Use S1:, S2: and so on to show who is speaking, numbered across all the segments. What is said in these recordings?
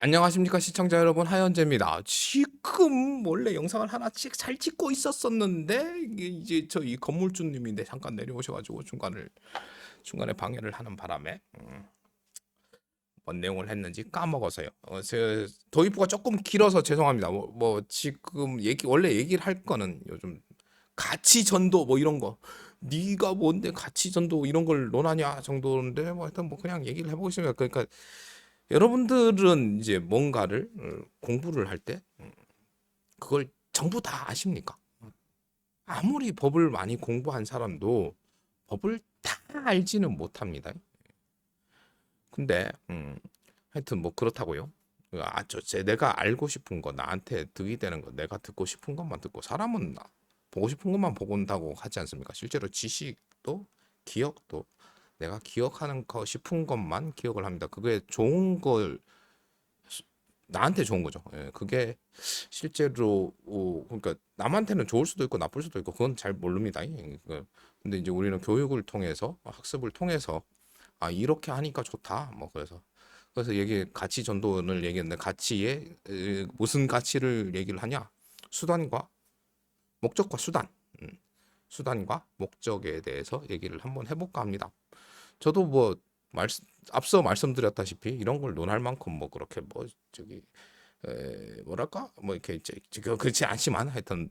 S1: 안녕하십니까 시청자 여러분, 하현재입니다. 지금 원래 영상을 하나 잘 찍고 있었었는데 이게 이제 저희 건물주님인데 잠깐 내려오셔가지고 중간에 방해를 하는 바람에 뭔 내용을 했는지 까먹어서요. 제 도입부가 조금 길어서 죄송합니다. 지금 원래 얘기를 할 거는 요즘 가치 전도 뭐 이런 거, 네가 뭔데 가치 전도 이런 걸 논하냐 정도인데, 뭐 일단 뭐 그냥 얘기를 해보겠습니다. 그러니까 여러분들은 이제 뭔가를 공부를 할 때 그걸 전부 다 아십니까? 아무리 법을 많이 공부한 사람도 법을 다 알지는 못합니다. 근데 하여튼 뭐 그렇다고요. 내가 알고 싶은 거, 나한테 득이 되는 거, 내가 듣고 싶은 것만 듣고, 사람은 보고 싶은 것만 보고 온다고 하지 않습니까? 실제로 지식도 기억도 내가 기억하는 거 싶은 것만 기억을 합니다. 그게 좋은 걸 나한테 좋은 거죠. 예, 그게 실제로 그러니까 남한테는 좋을 수도 있고 나쁠 수도 있고 그건 잘 모릅니다. 근데 이제 우리는 교육을 통해서 학습을 통해서 이렇게 하니까 좋다. 뭐 그래서 얘기 가치 전도를 얘기했는데, 가치에 무슨 가치를 얘기를 하냐? 수단과 목적과 수단, 음, 수단과 목적에 대해서 얘기를 한번 해볼까 합니다. 저도 뭐 앞서 말씀드렸다시피 이런 걸 논할 만큼 뭐 그렇게 뭐 저기 뭐랄까 뭐 이렇게 이제 그렇지 않지만, 하여튼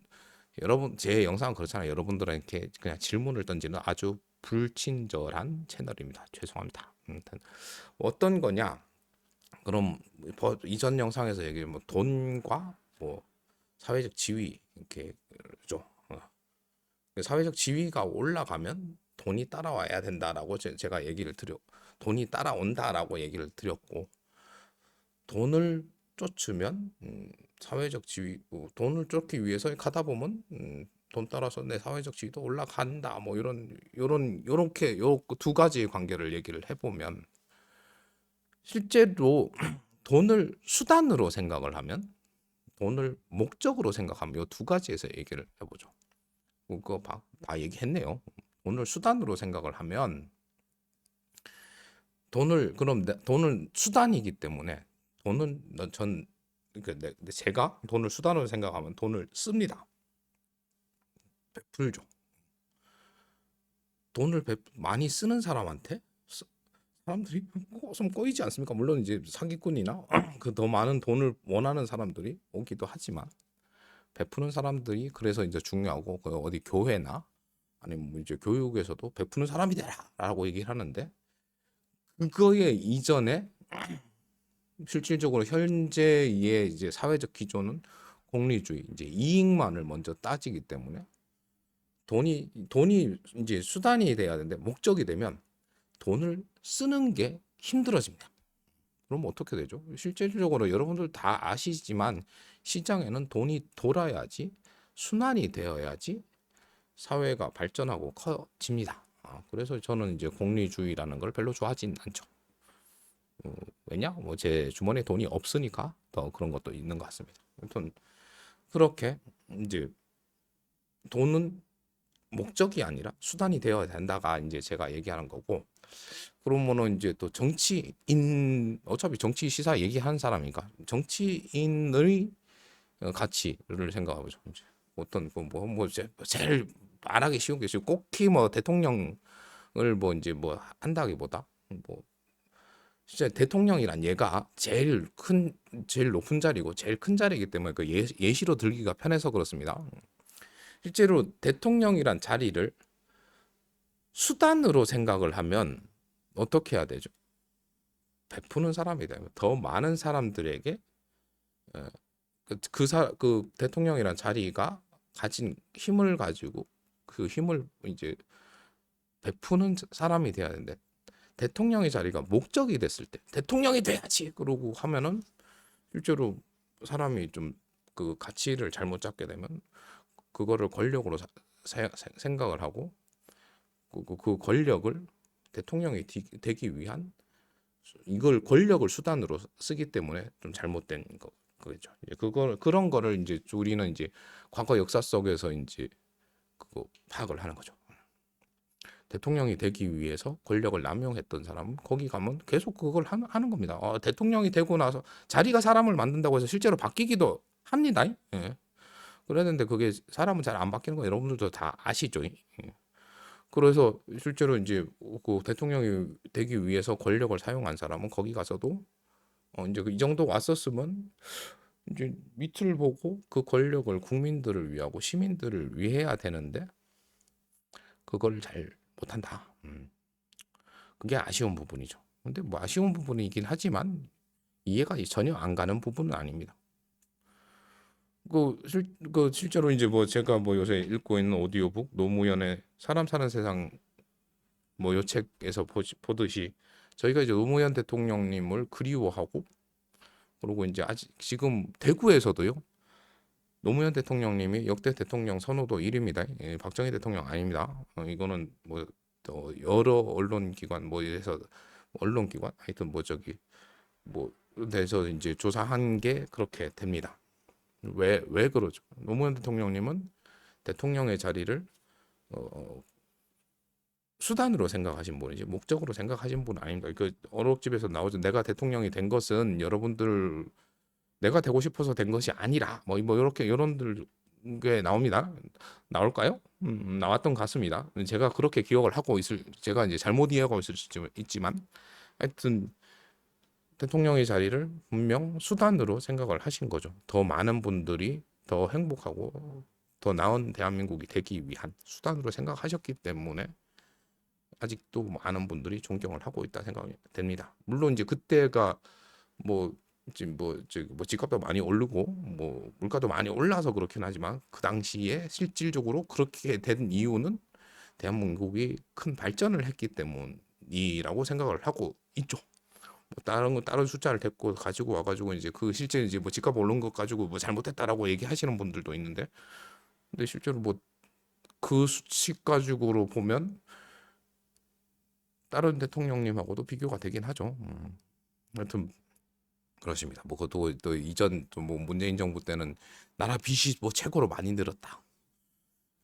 S1: 여러분 제 영상은 그렇잖아요. 여러분들한테 그냥 질문을 던지는 아주 불친절한 채널입니다. 죄송합니다. 아무튼 어떤 거냐? 그럼 이전 영상에서 얘기한 뭐 돈과 뭐 사회적 지위 이렇게 죠. 사회적 지위가 올라가면 돈이 따라와야 된다라고 제가 얘기를 드려 돈이 따라온다라고 얘기를 드렸고, 돈을 쫓으면 사회적 지위, 돈을 쫓기 위해서 가다 보면 돈 따라서 내 사회적 지위도 올라간다. 뭐 요렇게 요 두 가지의 관계를 얘기를 해보면, 실제로 돈을 수단으로 생각을 하면, 돈을 목적으로 생각하면 요 두 가지에서 얘기를 해보죠. 그거 다 얘기했네요. 돈을 수단으로 생각을 하면 돈은 수단이기 때문에 돈은 전 그러니까 제가 돈을 수단으로 생각하면 돈을 씁니다. 베풀죠. 돈을 많이 쓰는 사람한테 사람들이 좀 꼬이지 않습니까? 물론 이제 사기꾼이나 그 더 많은 돈을 원하는 사람들이 오기도 하지만, 베푸는 사람들이 그래서 이제 중요하고, 그 어디 교회나 아니면 뭐 이제 교육에서도 베푸는 사람이 되라라고 얘기를 하는데, 그거에 이전에 실질적으로 현재의 이제 사회적 기조는 공리주의, 이제 이익만을 먼저 따지기 때문에, 돈이 이제 수단이 돼야 되는데 목적이 되면 돈을 쓰는 게 힘들어집니다. 그럼 어떻게 되죠? 실질적으로 여러분들 다 아시지만, 시장에는 돈이 돌아야지, 순환이 되어야지 사회가 발전하고 커집니다. 그래서 저는 이제 공리주의라는 걸 별로 좋아하진 않죠. 왜냐? 뭐 제 주머니에 돈이 없으니까 더 그런 것도 있는 것 같습니다. 아무튼 그렇게 이제 돈은 목적이 아니라 수단이 되어야 된다가 이제 제가 얘기하는 거고, 그러면은 이제 또 정치인, 어차피 정치 시사 얘기하는 사람이니까 정치인의 가치를 생각해보죠. 이제 어떤 제일 말하기 쉬운 게, 지금 꼭히 뭐 대통령을 뭐 이제 뭐 한다기보다, 뭐 진짜 대통령이란 얘가 제일 높은 자리고 제일 큰 자리이기 때문에 그 예시로 들기가 편해서 그렇습니다. 실제로 대통령이란 자리를 수단으로 생각을 하면 어떻게 해야 되죠? 베푸는 사람이 되면 더 많은 사람들에게 그 대통령이란 자리가 가진 힘을 가지고 그 힘을 이제 베푸는 사람이 돼야 되는데, 대통령의 자리가 목적이 됐을 때 대통령이 돼야지 그러고 하면은 실제로 사람이 좀 그 가치를 잘못 잡게 되면 그거를 권력으로 생각을 하고, 그 권력을 대통령이 되기 위한, 이걸 권력을 수단으로 쓰기 때문에 좀 잘못된 거죠. 이제 그런 거를 이제 우리는 이제 과거 역사 속에서 이제 그거 파악을 하는 거죠. 대통령이 되기 위해서 권력을 남용했던 사람은 거기 가면 계속 그걸 하는 겁니다. 대통령이 되고 나서 자리가 사람을 만든다고 해서 실제로 바뀌기도 합니다. 예. 그랬는데 그게 사람은 잘 안 바뀌는 거 여러분들도 다 아시죠? 예. 그래서 실제로 이제 그 대통령이 되기 위해서 권력을 사용한 사람은 거기 가서도 이제 이 정도 왔었으면 이제 밑을 보고 그 권력을 국민들을 위하고 시민들을 위해야 되는데 그걸 잘 못한다. 그게 아쉬운 부분이죠. 근데 뭐 아쉬운 부분이긴 하지만 이해가 전혀 안 가는 부분은 아닙니다. 그 실제로 이제 뭐 제가 뭐 요새 읽고 있는 오디오북 노무현의 사람 사는 세상 뭐 요 책에서 보듯이 저희가 이제 노무현 대통령님을 그리워하고 그리고 이제 아직 지금 대구에서도요 노무현 대통령님이 역대 대통령 선호도 1위입니다. 예, 박정희 대통령 아닙니다. 이거는 뭐 여러 언론기관 뭐에서 언론기관 하여튼 뭐 저기 뭐 돼서 이제 조사한 게 그렇게 됩니다. 왜 그러죠? 노무현 대통령님은 대통령의 자리를 어, 수단으로 생각하신 분이지 목적으로 생각하신 분은 아닙니다. 그 어록집에서 나오죠. 내가 대통령이 된 것은 여러분들 내가 되고 싶어서 된 것이 아니라 뭐 이렇게 여론들 게 나옵니다. 나올까요? 나왔던 것 같습니다. 제가 그렇게 기억을 하고 제가 이제 잘못 이해하고 있을 수 있지만 하여튼 대통령의 자리를 분명 수단으로 생각을 하신 거죠. 더 많은 분들이 더 행복하고 더 나은 대한민국이 되기 위한 수단으로 생각하셨기 때문에 아직도 많은 분들이 존경을 하고 있다 생각이 됩니다. 물론 이제 그때가 뭐 지금 뭐 집값도 많이 오르고 뭐 물가도 많이 올라서 그렇긴 하지만 그 당시에 실질적으로 그렇게 된 이유는 대한민국이 큰 발전을 했기 때문이라고 생각을 하고 있죠. 뭐 다른 숫자를 데리고 가지고 와가지고 이제 그 실제 이제 뭐 집값 오른 것 가지고 뭐 잘못했다라고 얘기하시는 분들도 있는데 근데 실제로 뭐 그 수치 가지고로 보면 다른 대통령님하고도 비교가 되긴 하죠. 하여튼 그렇습니다. 뭐 그것도 또 이전 또뭐 문재인 정부 때는 나라 빚이 뭐 최고로 많이 늘었다.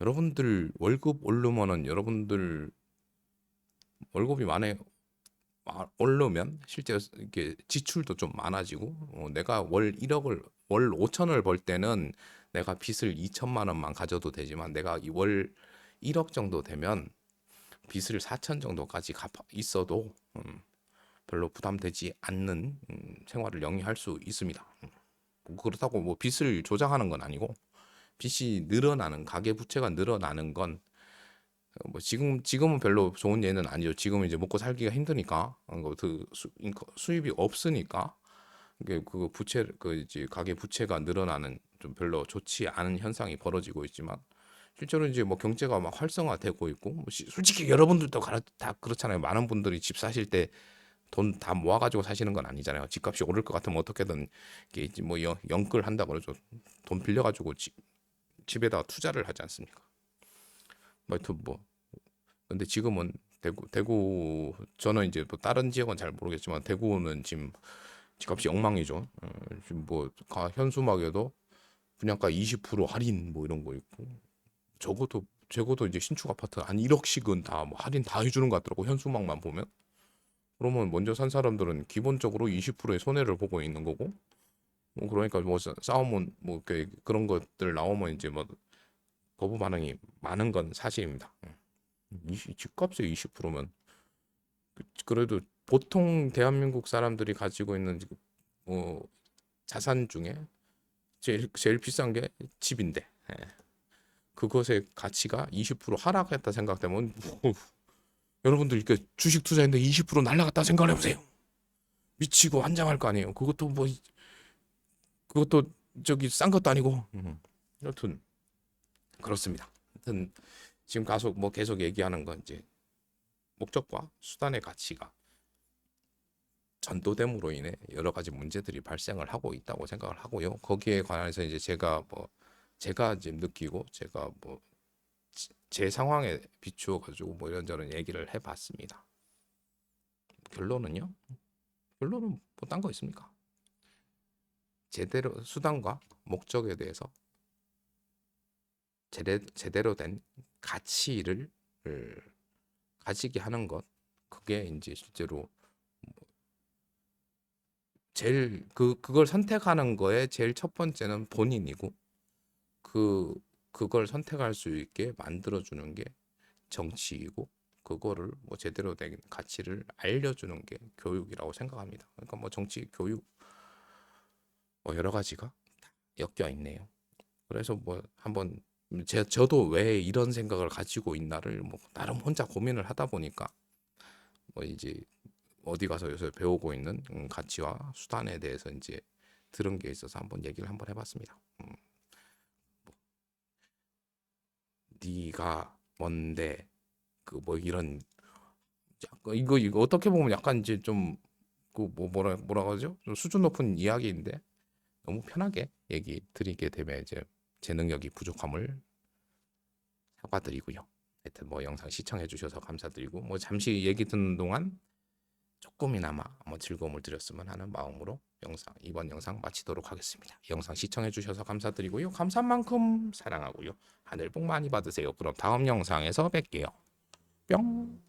S1: 여러분들 월급 오르면은 여러분들 월급이 많이 오르면 실제 이게 지출도 좀 많아지고 내가 월 1억을 월 5천을 벌 때는 내가 빚을 2천만 원만 가져도 되지만 내가 이 월 1억 정도 되면 빚을 4천 정도까지 있어도 별로 부담되지 않는 생활을 영위할 수 있습니다. 뭐 그렇다고 뭐 빚을 조장하는 건 아니고 빚이 늘어나는 가계 부채가 늘어나는 건 뭐 지금은 별로 좋은 예는 아니죠. 지금은 이제 먹고 살기가 힘드니까 그 수입이 없으니까 그 부채 그 이제 가계 부채가 늘어나는 좀 별로 좋지 않은 현상이 벌어지고 있지만 실제로 이제 뭐 경제가 막 활성화되고 있고 뭐 솔직히 여러분들도 다 그렇잖아요. 많은 분들이 집 사실 때 돈 다 모아가지고 사시는 건 아니잖아요. 집값이 오를 것 같으면 어떻게든 이게 뭐 영끌 한다 그러죠. 돈 빌려가지고 집에다가 투자를 하지 않습니까? 뭐 하여튼 뭐 근데 지금은 대구 저는 이제 뭐 다른 지역은 잘 모르겠지만 대구는 지금 집값이 엉망이죠. 지금 뭐 현수막에도 분양가 20% 할인 뭐 이런 거 있고 적어도 이제 신축 아파트 한 1억씩은 다 뭐 할인 다 해주는 것 같더라고 현수막만 보면. 그러면 먼저 산 사람들은 기본적으로 20%의 손해를 보고 있는 거고. 그러니까 뭐 싸우면 뭐 그런 것들 나오면 이제 뭐 거부 반응이 많은 건 사실입니다. 집값의 20%면 그래도 보통 대한민국 사람들이 가지고 있는 어, 자산 중에 제일 비싼 게 집인데 그것의 가치가 20% 하락했다 생각되면 여러분들 이렇게 주식 투자했는데 20% 날라갔다 생각해 보세요. 미치고 환장할 거 아니에요. 그것도 저기 싼 것도 아니고. 여튼 그렇습니다. 하여튼 지금 계속 얘기하는 건 이제 목적과 수단의 가치가 전도됨으로 인해 여러 가지 문제들이 발생을 하고 있다고 생각을 하고요. 거기에 관해서 이제 제가 지금 느끼고 제가 뭐 제 상황에 비추어 가지고 뭐 이런저런 얘기를 해봤습니다. 결론은요? 결론은 뭐 딴 거 있습니까? 제대로 수단과 목적에 대해서 제대로 된 가치를 가지게 하는 것, 그게 이제 실제로 제일 그걸 선택하는 거에 제일 첫 번째는 본인이고, 그 그걸 선택할 수 있게 만들어 주는 게 정치이고, 그거를 뭐 제대로 된 가치를 알려주는 게 교육이라고 생각합니다. 그러니까 뭐 정치, 교육 뭐 여러 가지가 엮여 있네요. 그래서 뭐 한번 저도 왜 이런 생각을 가지고 있나를 뭐 나름 혼자 고민을 하다 보니까 뭐 이제 어디 가서 요새 배우고 있는 가치와 수단에 대해서 이제 들은 게 있어서 한번 얘기를 한번 해봤습니다. 네가 뭔데 그 뭐 이런, 이거 어떻게 보면 약간 이제 좀 그 뭐 뭐라 그러죠? 좀 수준 높은 이야기인데 너무 편하게 얘기 드리게 되면 이제 제 능력이 부족함을 사과드리고요. 하여튼 뭐 영상 시청해 주셔서 감사드리고, 뭐 잠시 얘기 듣는 동안 조금이나마 뭐 즐거움을 드렸으면 하는 마음으로 이번 영상 마치도록 하겠습니다. 영상 시청해 주셔서 감사드리고요. 감사한 만큼 사랑하고요. 하늘 복 많이 받으세요. 그럼 다음 영상에서 뵐게요. 뿅.